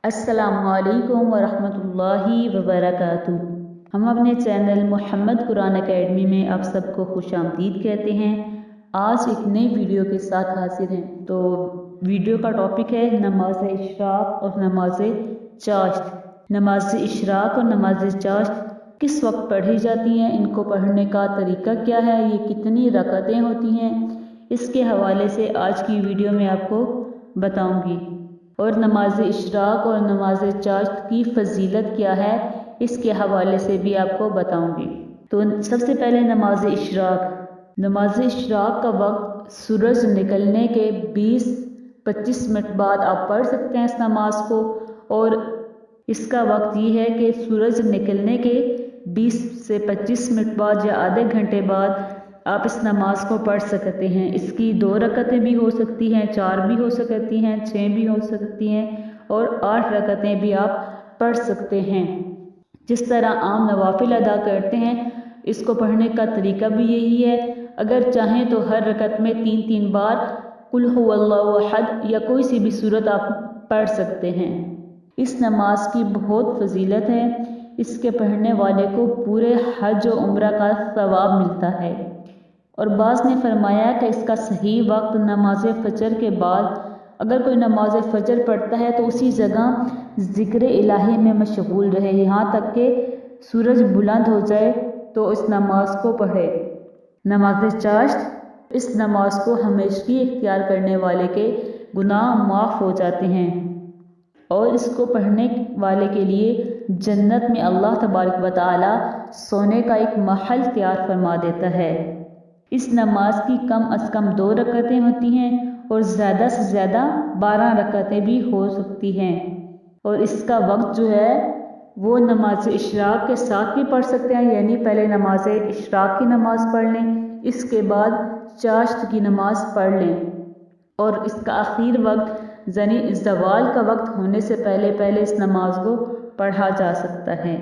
अस्सलामु अलैकुम वरहमतुल्लाहि वबरकातुहू। हम अपने चैनल मोहम्मद कुरान एकेडमी में आप सबको खुश आमदीद कहते हैं। आज एक नई वीडियो के साथ हाजिर हैं। तो वीडियो का टॉपिक है नमाज इशराक और नमाज चाश्त। नमाज इशराक और नमाज चाश्त किस वक्त पढ़ी जाती हैं, इनको पढ़ने का तरीका क्या है, ये कितनी रकातें होती हैं, इसके हवाले से आज की वीडियो में आपको बताऊंगी। और नमाज इशराक और नमाज चाश्त की फजीलत क्या है, इसके हवाले से भी आपको बताऊंगी। तो सबसे पहले नमाज इशराक। नमाज इशराक का वक्त सूरज निकलने के 20-25 मिनट बाद आप पढ़ सकते हैं इस नमाज को। और इसका वक्त ये है कि सूरज निकलने के 20 से 25 मिनट बाद या आधे घंटे बाद आप इस नमाज को पढ़ सकते हैं। इसकी 2 रकतें भी हो सकती हैं, 4 भी हो सकती हैं, 6 भी हो सकती हैं और 8 रकतें भी आप पढ़ सकते हैं। जिस तरह आम नवाफिल अदा करते हैं, इसको पढ़ने का तरीका भी यही है। अगर चाहें तो हर रकत में 3-3 बार कुल हुवल्लाहु अहद या कोई सी भी सूरत आप पढ़ सकते हैं। इस नमाज की बहुत फजीलत है। इसके पढ़ने वाले को पूरे हज और उम्रा का सवाब मिलता है। और बाज़ ने फरमाया कि इसका सही वक्त नमाज फजर के बाद, अगर कोई नमाज फजर पढ़ता है तो उसी जगह ज़िक्र इलाही में मशगूल रहे यहाँ तक कि सूरज बुलंद हो जाए तो इस नमाज को पढ़े। नमाज चाश्त, इस नमाज को हमेशगी इख्तियार करने वाले के गुनाह माफ़ हो जाते हैं और इसको पढ़ने वाले के लिए जन्नत में अल्लाह तबारक व तआला सोने का एक महल तैयार फरमा देता है। इस नमाज की कम अज़ कम 2 रकतें होती हैं और ज़्यादा से ज़्यादा 12 रकतें भी हो सकती हैं। और इसका वक्त जो है वो नमाज इशराक के साथ भी पढ़ सकते हैं, यानी पहले नमाज इशराक की नमाज पढ़ लें, इसके बाद चाश्त की नमाज पढ़ लें। और इसका आखिर वक्त यानी ज़वाल का वक्त होने से पहले इस नमाज को पढ़ा जा सकता है।